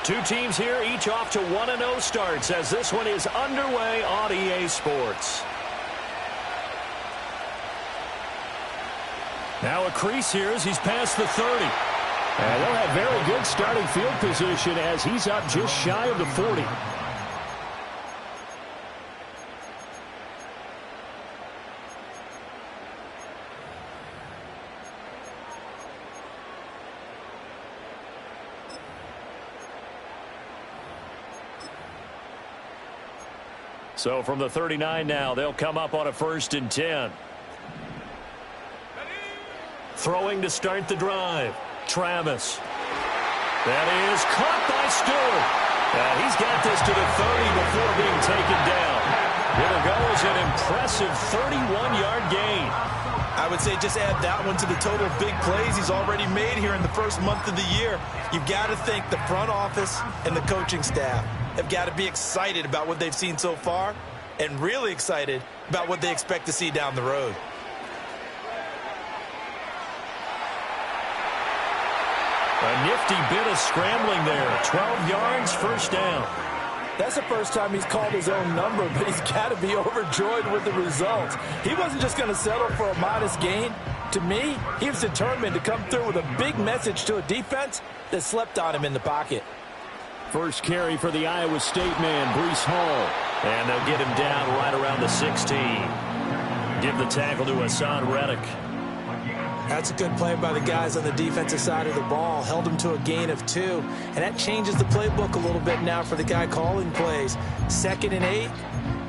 Two teams here, each off to 1-0 starts as this one is underway on EA Sports. Now a crease here as he's past the 30. And they'll have very good starting field position as he's up just shy of the 40. So from the 39 now, they'll come up on a 1st and 10. Throwing to start the drive. Travis. That is caught by Stewart. And he's got this to the 30 before being taken down. Here goes an impressive 31-yard gain. I would say just add that one to the total big plays he's already made here in the first month of the year. You've got to think the front office and the coaching staff have got to be excited about what they've seen so far and really excited about what they expect to see down the road. A nifty bit of scrambling there. 12 yards, 1st down. That's the first time he's called his own number, but he's got to be overjoyed with the results. He wasn't just going to settle for a modest gain. To me, he was determined to come through with a big message to a defense that slept on him in the pocket. First carry for the Iowa State man, Breece Hall. And they'll get him down right around the 16. Give the tackle to Hassan Reddick. That's a good play by the guys on the defensive side of the ball. Held him to a gain of 2. And that changes the playbook a little bit now for the guy calling plays. 2nd and 8.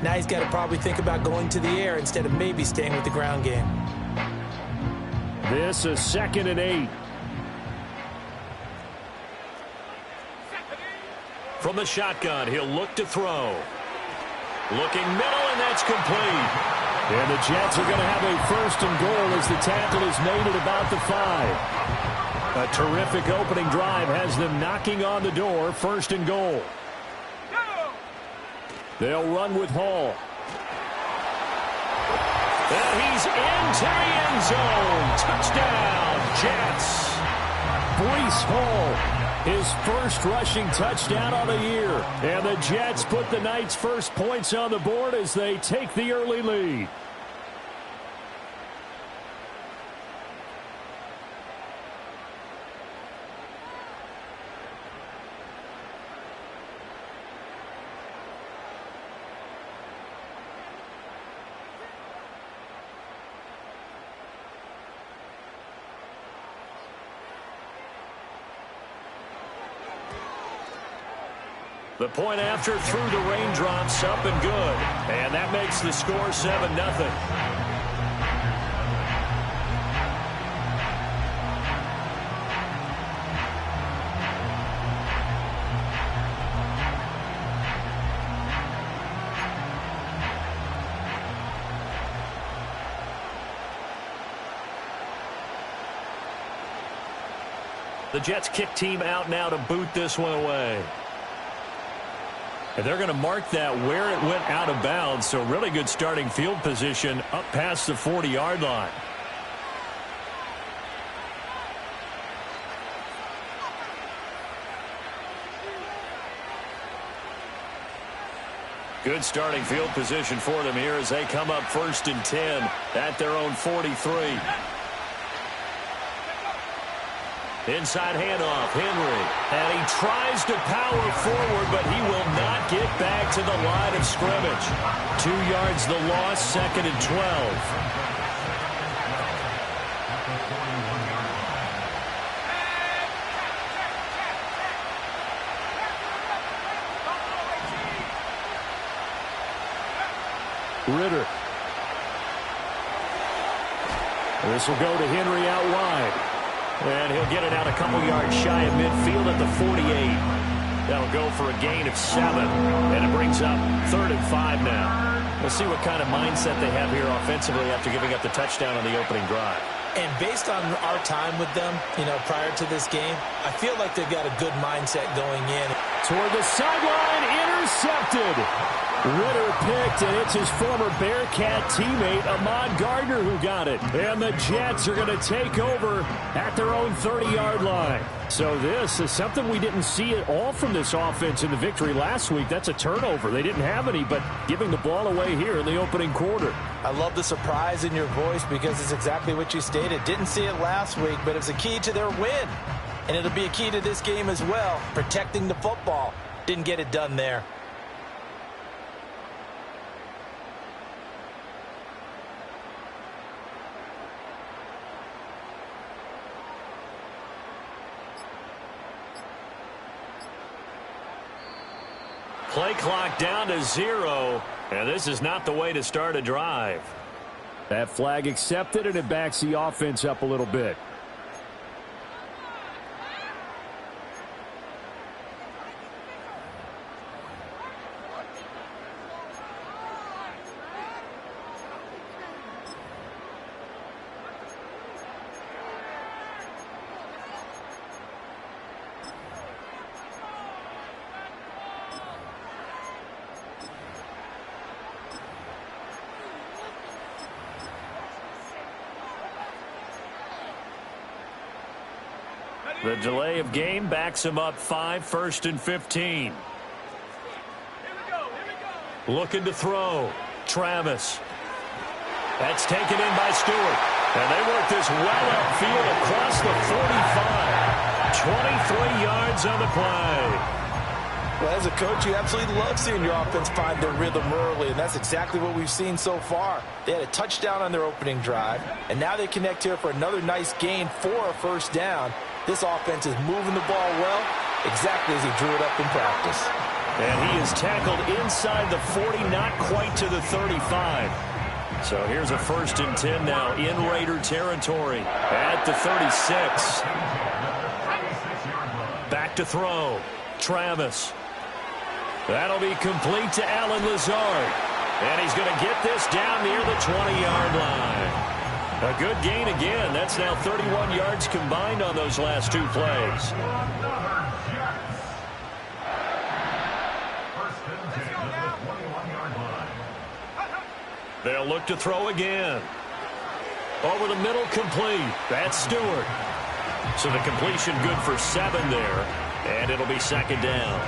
Now he's got to probably think about going to the air instead of maybe staying with the ground game. This is 2nd and 8. From the shotgun, he'll look to throw. Looking middle, and that's complete. And the Jets are going to have a 1st and goal as the tackle is made at about the 5. A terrific opening drive has them knocking on the door. 1st and goal. They'll run with Hall. And he's into the end zone. Touchdown, Jets. Breece Hall. His 1st rushing touchdown on the year. And the Jets put the night's first points on the board as they take the early lead. The point after through the raindrops, up and good. And that makes the score 7-0. The Jets kick team out now to boot this one away. And they're going to mark that where it went out of bounds. So really good starting field position up past the 40-yard line. Good starting field position for them here as they come up 1st and 10 at their own 43. Inside handoff, Henry. And he tries to power forward, but he will not get back to the line of scrimmage. 2 yards the loss, 2nd and 12. Ritter. This will go to Henry out wide. And he'll get it out a couple yards shy of midfield at the 48. That'll go for a gain of 7. And it brings up 3rd and 5 now. We'll see what kind of mindset they have here offensively after giving up the touchdown on the opening drive. And based on our time with them, prior to this game, I feel like they've got a good mindset going in. Toward the sideline, intercepted. Ritter picked, and it's his former Bearcat teammate, Ahmad Gardner, who got it. And the Jets are going to take over at their own 30-yard line. So this is something we didn't see at all from this offense in the victory last week. That's a turnover. They didn't have any, but giving the ball away here in the opening quarter. I love the surprise in your voice because it's exactly what you stated. Didn't see it last week, but it was a key to their win. And it'll be a key to this game as well, protecting the football. Didn't get it done there. Play clock down to 0, and this is not the way to start a drive. That flag accepted, and it backs the offense up a little bit. The delay of game backs him up 5, 1st and 15. Looking to throw. Travis. That's taken in by Stewart. And they work this well upfield across the 45. 23 yards on the play. Well, as a coach, you absolutely love seeing your offense find their rhythm early, and that's exactly what we've seen so far. They had a touchdown on their opening drive, and now they connect here for another nice gain for a first down. This offense is moving the ball well, exactly as he drew it up in practice. And he is tackled inside the 40, not quite to the 35. So here's a 1st and 10 now in Raider territory at the 36. Back to throw. Travis. That'll be complete to Allen Lazard. And he's going to get this down near the 20-yard line. A good gain again. That's now 31 yards combined on those last 2 plays. They'll look to throw again. Over the middle, complete. That's Stewart. So the completion good for 7 there. And it'll be 2nd down.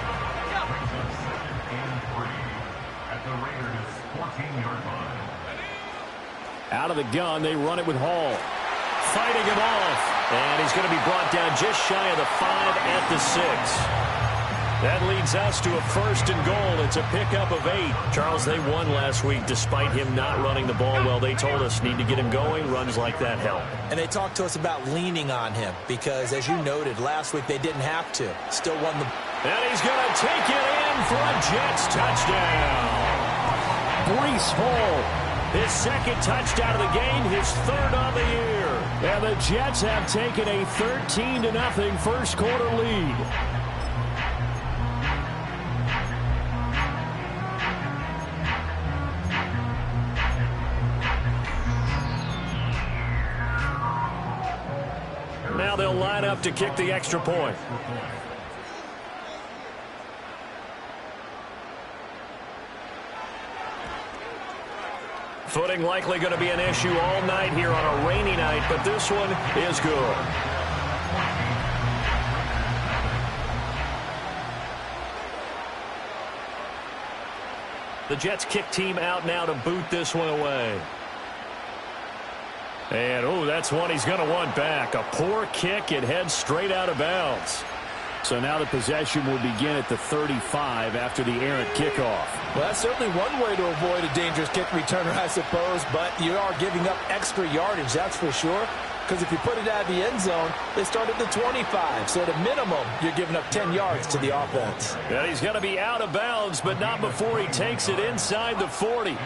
Out of the gun, they run it with Hall. Fighting him off. And he's going to be brought down just shy of the 5 at the 6. That leads us to a 1st and goal. It's a pickup of 8. Charles, they won last week despite him not running the ball well. They told us need to get him going. Runs like that help. And they talked to us about leaning on him because, as you noted, last week they didn't have to. Still won the... And he's going to take it in for a Jets touchdown. Breece Hall, his 2nd touchdown of the game, his 3rd on the year. And the Jets have taken a 13-0 first quarter lead. Now they'll line up to kick the extra point. Footing likely going to be an issue all night here on a rainy night, but this one is good. The Jets kick team out now to boot this one away. And, oh, that's one he's going to want back. A poor kick. It heads straight out of bounds. So now the possession will begin at the 35 after the errant kickoff. Well, that's certainly one way to avoid a dangerous kick returner, I suppose, but you are giving up extra yardage, that's for sure. Because if you put it out of the end zone, they start at the 25. So at a minimum, you're giving up 10 yards to the offense. And he's going to be out of bounds, but not before he takes it inside the 40.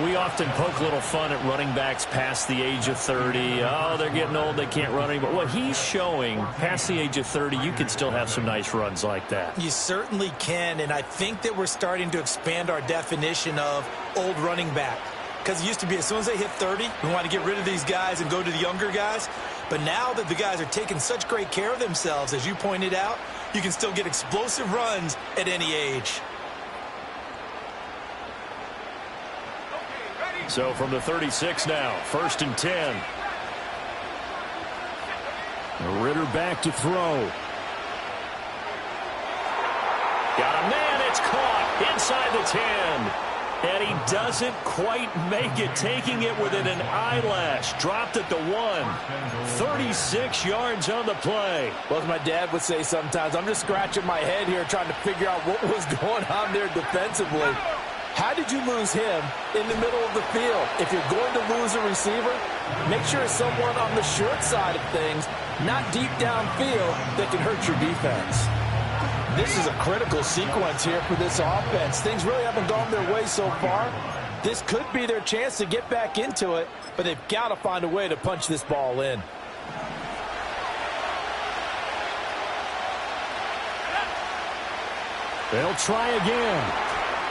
We often poke a little fun at running backs past the age of 30. Oh, they're getting old, they can't run anymore. Well, he's showing past the age of 30, you can still have some nice runs like that. You certainly can, and I think that we're starting to expand our definition of old running back. Because it used to be as soon as they hit 30, we want to get rid of these guys and go to the younger guys. But now that the guys are taking such great care of themselves, as you pointed out, you can still get explosive runs at any age. So from the 36 now, 1st and 10. Ritter back to throw. Got a man, it's caught inside the 10. And he doesn't quite make it, taking it within an eyelash. Dropped at the 1. 36 yards on the play. Well, as my dad would say sometimes, I'm just scratching my head here trying to figure out what was going on there defensively. How did you lose him in the middle of the field? If you're going to lose a receiver, make sure it's someone on the short side of things, not deep downfield, that can hurt your defense. This is a critical sequence here for this offense. Things really haven't gone their way so far. This could be their chance to get back into it, but they've got to find a way to punch this ball in. They'll try again,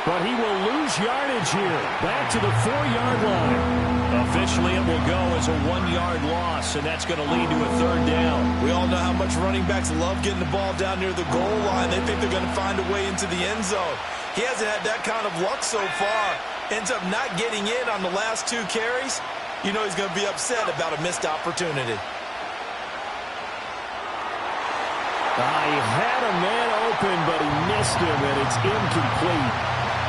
but he will lose yardage here. Back to the 4-yard line. Officially, it will go as a 1-yard loss, and that's going to lead to a 3rd down. We all know how much running backs love getting the ball down near the goal line. They think they're going to find a way into the end zone. He hasn't had that kind of luck so far. Ends up not getting in on the last 2 carries. You know he's going to be upset about a missed opportunity. He had a man open, but he missed him, and it's incomplete.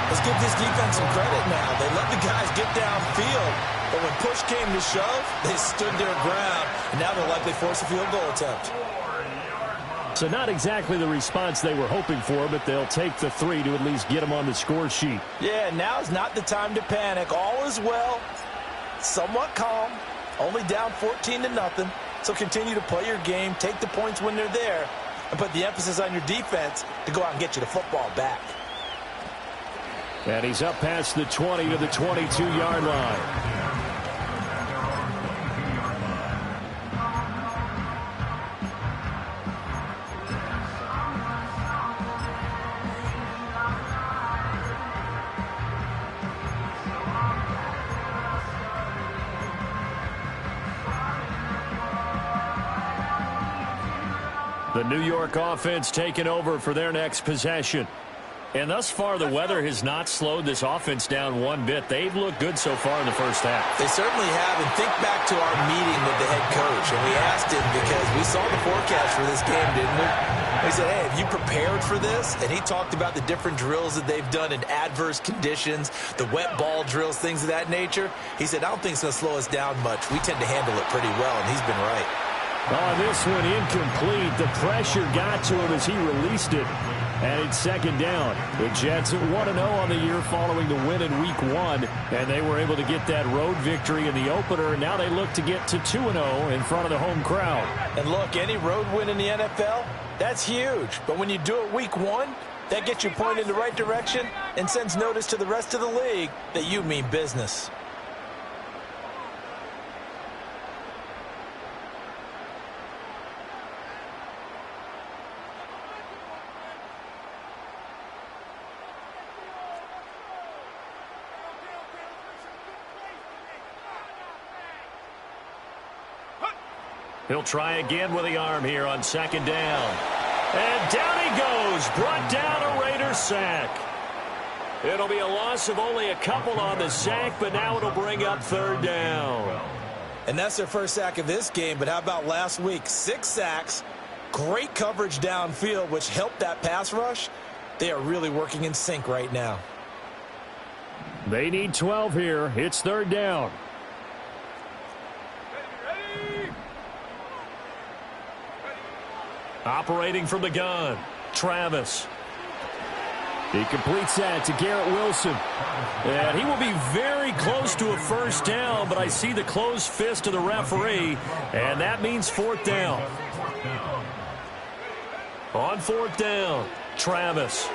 Let's give this defense some credit now. They let the guys get downfield, but when push came to shove, they stood their ground, and now they'll likely force a field goal attempt. So not exactly the response they were hoping for, but they'll take the 3 to at least get them on the score sheet. Yeah, now's not the time to panic. All is well, somewhat calm, only down 14-0. So continue to play your game, take the points when they're there, and put the emphasis on your defense to go out and get you the football back. And he's up past the 20 to the 22-yard line. The New York offense taking over for their next possession. And thus far, the weather has not slowed this offense down one bit. They've looked good so far in the first half. They certainly have. And think back to our meeting with the head coach. And we asked him because we saw the forecast for this game, didn't we? We said, hey, have you prepared for this? And he talked about the different drills that they've done in adverse conditions, the wet ball drills, things of that nature. He said, I don't think it's going to slow us down much. We tend to handle it pretty well, and he's been right. Oh, this one incomplete. The pressure got to him as he released it. And it's 2nd down. The Jets at 1-0 on the year following the win in Week 1. And they were able to get that road victory in the opener. And now they look to get to 2-0 in front of the home crowd. And look, any road win in the NFL, that's huge. But when you do it Week 1, that gets you pointed in the right direction and sends notice to the rest of the league that you mean business. He'll try again with the arm here on 2nd down. And down he goes. Brought down a Raider sack. It'll be a loss of only a couple on the sack, but now it'll bring up 3rd down. And that's their first sack of this game, but how about last week? 6 sacks, great coverage downfield, which helped that pass rush. They are really working in sync right now. They need 12 here. It's 3rd down. Operating from the gun, Travis. He completes that to Garrett Wilson. And he will be very close to a 1st down, but I see the closed fist of the referee, and that means 4th down. On 4th down, Travis.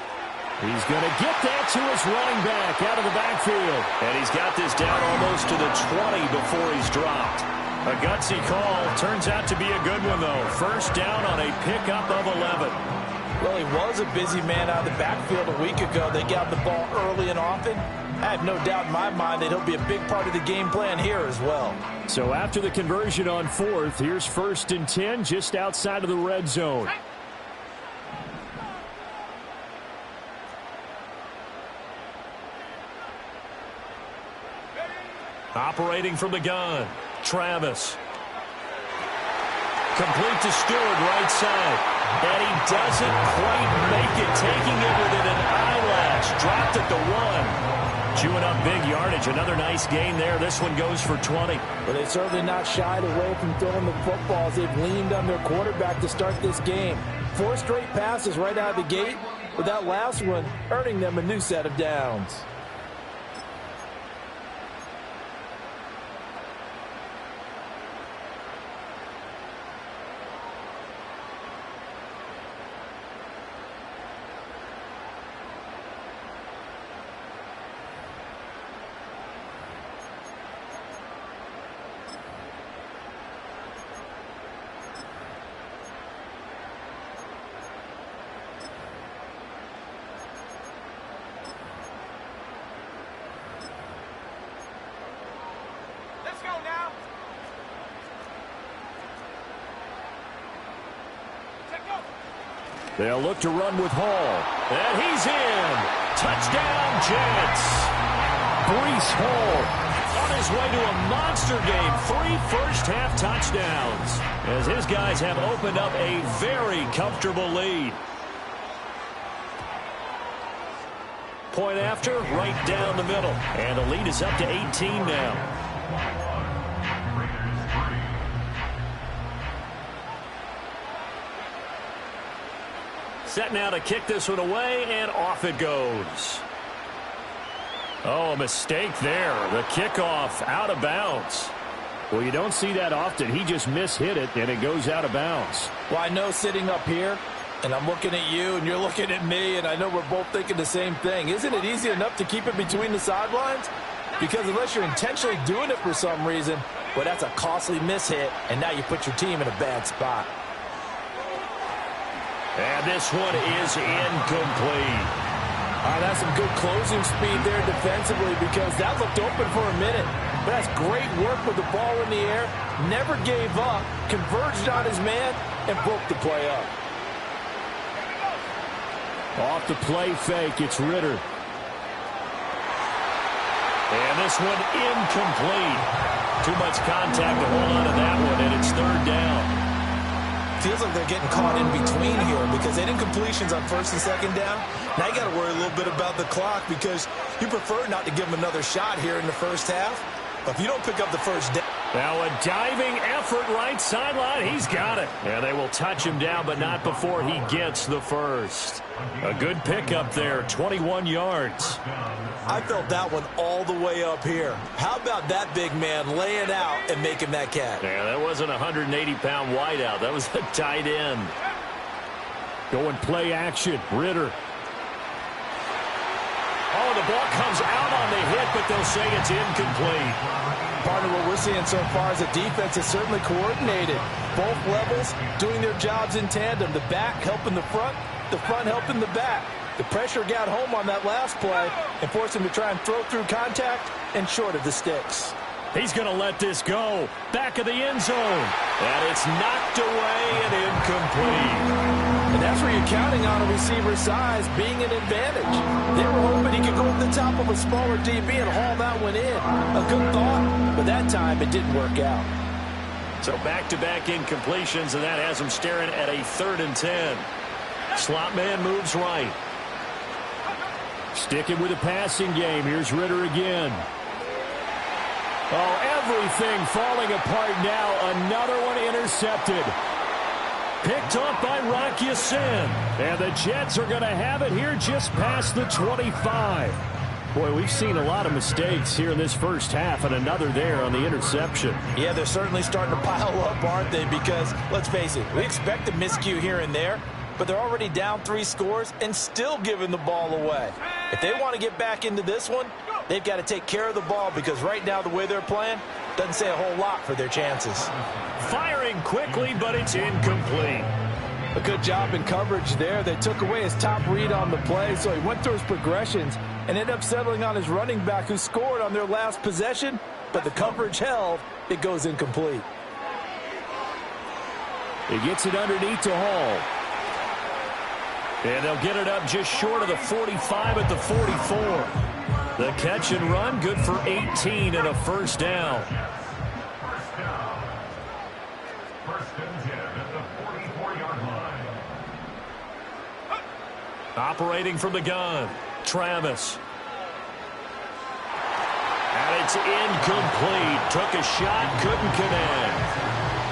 He's going to get that to his running back out of the backfield. And he's got this down almost to the 20 before he's dropped. A gutsy call. Turns out to be a good one, though. 1st down on a pickup of 11. Well, he was a busy man out of the backfield a week ago. They got the ball early and often. I have no doubt in my mind that he'll be a big part of the game plan here as well. So after the conversion on 4th, here's 1st and 10 just outside of the red zone. Operating from the gun, Travis. Complete to Stewart, right side. And he doesn't quite make it, taking it within an eyelash. Dropped it to 1. Chewing up big yardage. Another nice gain there. This one goes for 20. But they've certainly not shied away from throwing the footballs. They've leaned on their quarterback to start this game. 4 straight passes right out of the gate, with that last one earning them a new set of downs. They'll look to run with Hall. And he's in. Touchdown, Jets. Breece Hall on his way to a monster game. 3 first-half touchdowns as his guys have opened up a very comfortable lead. Point after, right down the middle. And the lead is up to 18 now. Set now to kick this one away, and off it goes. Oh, a mistake there. The kickoff out of bounds. Well, you don't see that often. He just mishit it, and it goes out of bounds. Well, I know sitting up here, and I'm looking at you, and you're looking at me, and I know we're both thinking the same thing. Isn't it easy enough to keep it between the sidelines? Because unless you're intentionally doing it for some reason, well, that's a costly mishit, and now you put your team in a bad spot. And this one is incomplete. That's some good closing speed there defensively, because that looked open for a minute. But that's great work with the ball in the air. Never gave up, converged on his man, and broke the play up. Off the play fake, it's Ritter. And this one incomplete. Too much contact to hold on to that one, and it's 3rd down. Feels like they're getting caught in between here because they didn't completions on 1st and 2nd down. Now you got to worry a little bit about the clock because you prefer not to give them another shot here in the 1st half. But if you don't pick up the 1st down. Now a diving effort right sideline. He's got it. And they will touch him down, but not before he gets the 1st. A good pickup there, 21 yards. I felt that one all the way up here. How about that big man laying out and making that catch? Yeah, that wasn't a 180-pound wideout. That was a tight end. Going play action, Ritter. Oh, the ball comes out on the hit, but they'll say it's incomplete. Part of what we're seeing so far is the defense is certainly coordinated. Both levels doing their jobs in tandem. The back helping the front helping the back. The pressure got home on that last play and forced him to try and throw through contact and short of the sticks. He's going to let this go. Back of the end zone. And it's knocked away and incomplete. And that's where you're counting on a receiver's size being an advantage. They were hoping he could go over the top of a smaller DB and haul that one in. A good thought, but that time it didn't work out. So back-to-back incompletions, and that has him staring at a 3rd and 10. Slot man moves right. Sticking with the passing game. Here's Ritter again. Oh, everything falling apart now. Another one intercepted. Picked off by Rock Ya-Sin. And the Jets are going to have it here just past the 25. Boy, we've seen a lot of mistakes here in this 1st half, and another there on the interception. Yeah, they're certainly starting to pile up, aren't they? Because, let's face it, we expect a miscue here and there, but they're already down 3 scores and still giving the ball away. If they want to get back into this one, they've got to take care of the ball, because right now the way they're playing doesn't say a whole lot for their chances. Firing quickly, but it's incomplete. A good job in coverage there. They took away his top read on the play, so he went through his progressions and ended up settling on his running back, who scored on their last possession, but the coverage held. It goes incomplete. He gets it underneath to Hall. And they'll get it up just short of the 45 at the 44. The catch and run, good for 18 and a first down. Operating from the gun, Travis. And it's incomplete. Took a shot, couldn't connect.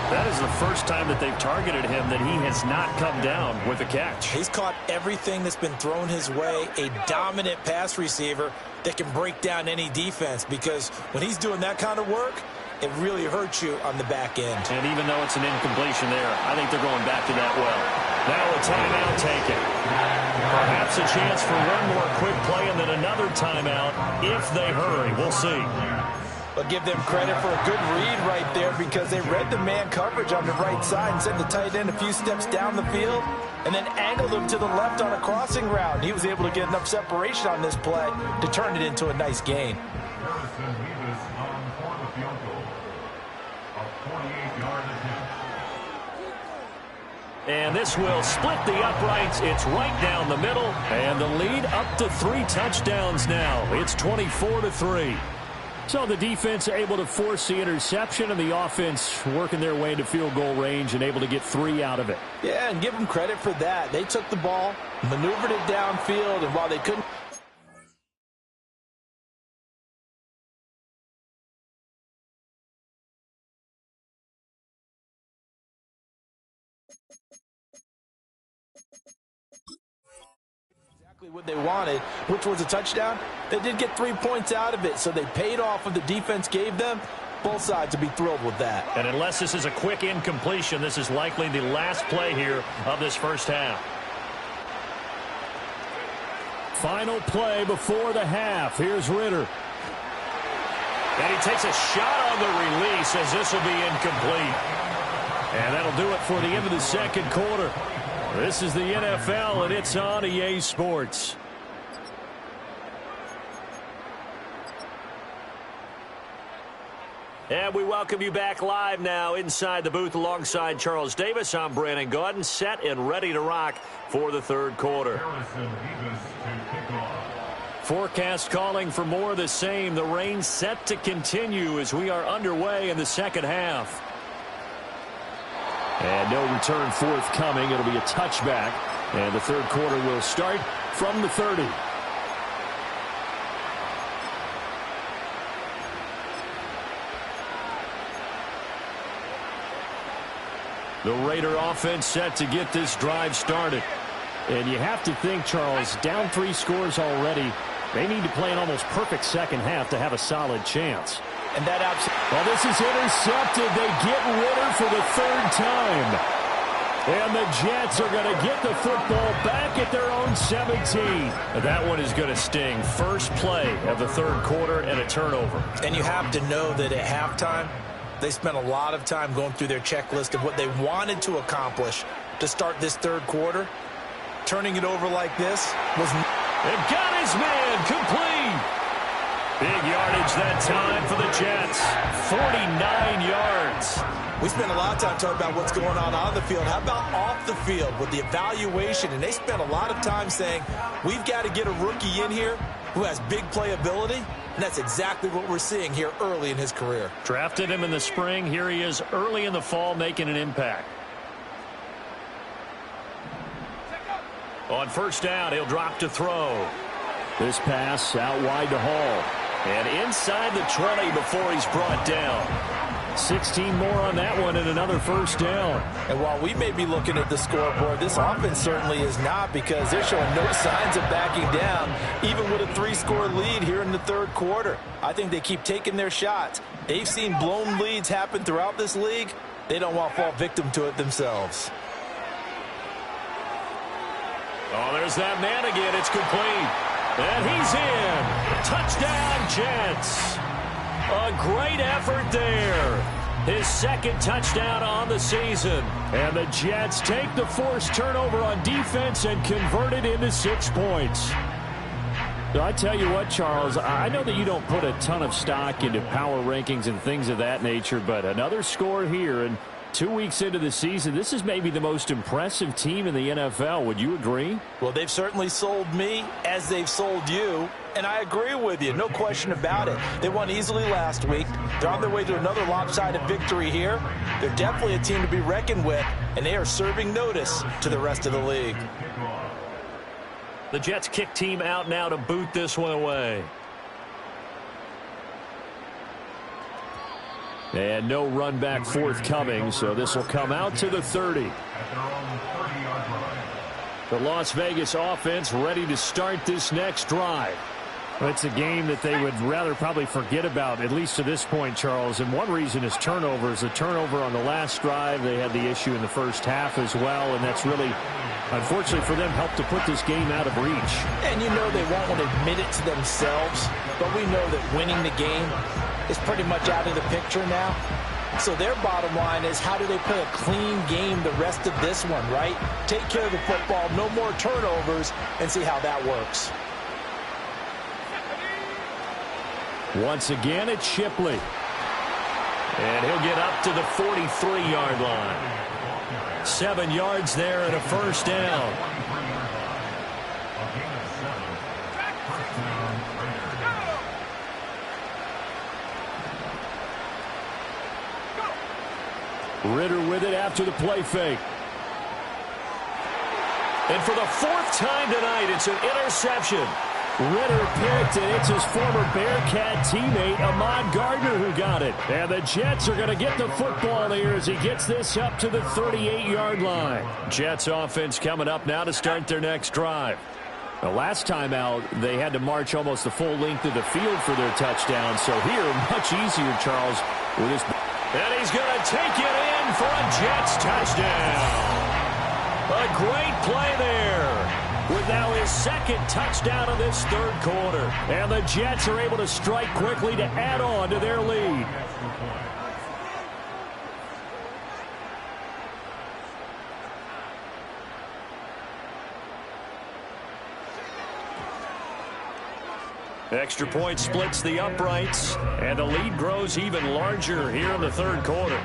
That is the first time that they've targeted him that he has not come down with a catch. He's caught everything that's been thrown his way. A dominant pass receiver that can break down any defense, because when he's doing that kind of work, it really hurts you on the back end. And even though it's an incompletion there, I think they're going back to that well. Now a timeout taken. Perhaps a chance for one more quick play and then another timeout if they hurry. We'll see. But give them credit for a good read right there, because they read the man coverage on the right side and sent the tight end a few steps down the field and then angled him to the left on a crossing route. And he was able to get enough separation on this play to turn it into a nice gain. And this will split the uprights. It's right down the middle. And the lead up to 3 touchdowns now. It's 24-3. So the defense able to force the interception, and the offense working their way into field goal range and able to get 3 out of it. Yeah, and give them credit for that. They took the ball, maneuvered it downfield, and while they couldn't... what they wanted, which was a touchdown, they did get 3 points out of it, so they paid off what the defense gave them. Both sides will be thrilled with that. And unless this is a quick incompletion, this is likely the last play here of this first half. Final play before the half. Here's Ritter. And he takes a shot on the release as this will be incomplete. And that'll do it for the end of the second quarter. This is the NFL, and it's on EA Sports. And we welcome you back live now inside the booth alongside Charles Davis. I'm Brandon Gaudin, set and ready to rock for the third quarter. Forecast calling for more of the same. The rain set to continue as we are underway in the second half. And no return forthcoming. It'll be a touchback. And the third quarter will start from the 30. The Raider offense set to get this drive started. And you have to think, Charles, down 3 scores already. They need to play an almost perfect second half to have a solid chance. And that well, this is intercepted. They get Ritter for the 3rd time. And the Jets are going to get the football back at their own 17. That one is going to sting. First play of the third quarter and a turnover. And you have to know that at halftime, they spent a lot of time going through their checklist of what they wanted to accomplish to start this third quarter. Turning it over like this was... And got his man complete. Big yardage that time for the Jets. 49 yards. We spent a lot of time talking about what's going on the field. How about off the field with the evaluation? And they spent a lot of time saying, we've got to get a rookie in here who has big playability. And that's exactly what we're seeing here early in his career. Drafted him in the spring. Here he is early in the fall making an impact. On first down, he'll drop to throw. This pass out wide to Hall. And inside the 20 before he's brought down. 16 more on that one and another first down. And while we may be looking at the scoreboard, this offense certainly is not, because they're showing no signs of backing down, even with a 3-score lead here in the third quarter. I think they keep taking their shots. They've seen blown leads happen throughout this league. They don't want to fall victim to it themselves. Oh, there's that man again. It's complete. And he's in. Touchdown, Jets. A great effort there. His second touchdown on the season. And the Jets take the forced turnover on defense and convert it into 6 points. So I tell you what, Charles, I know that you don't put a ton of stock into power rankings and things of that nature, but another score here, and 2 weeks into the season, this is maybe the most impressive team in the NFL. Would you agree? Well, they've certainly sold me as they've sold you, and I agree with you. No question about it. They won easily last week. They're on their way to another lopsided victory here. They're definitely a team to be reckoned with, and they are serving notice to the rest of the league. The Jets kick team out now to boot this one away. And no run back forthcoming, so this will come out to the 30. The Las Vegas offense ready to start this next drive. Well, it's a game that they would rather probably forget about, at least to this point, Charles. And one reason is turnovers. The turnover on the last drive, they had the issue in the first half as well, and that's really, unfortunately for them, helped to put this game out of reach. And you know they won't want to admit it to themselves, but we know that winning the game is pretty much out of the picture now. So their bottom line is, how do they play a clean game the rest of this one, right? Take care of the football, no more turnovers, and see how that works. Once again, it's Shipley. And he'll get up to the 43-yard line. 7 yards there and a first down. Ritter with it after the play fake. And for the 4th time tonight, it's an interception. Ritter picked, and it's his former Bearcat teammate, Ahmad Gardner, who got it. And the Jets are going to get the football here as he gets this up to the 38-yard line. Jets offense coming up now to start their next drive. The last time out, they had to march almost the full length of the field for their touchdown. So here, much easier, Charles, with this. And he's going to take it in for a Jets touchdown. A great play there, with now his 2nd touchdown of this 3rd quarter. And the Jets are able to strike quickly to add on to their lead. Extra point splits the uprights, and the lead grows even larger here in the 3rd quarter.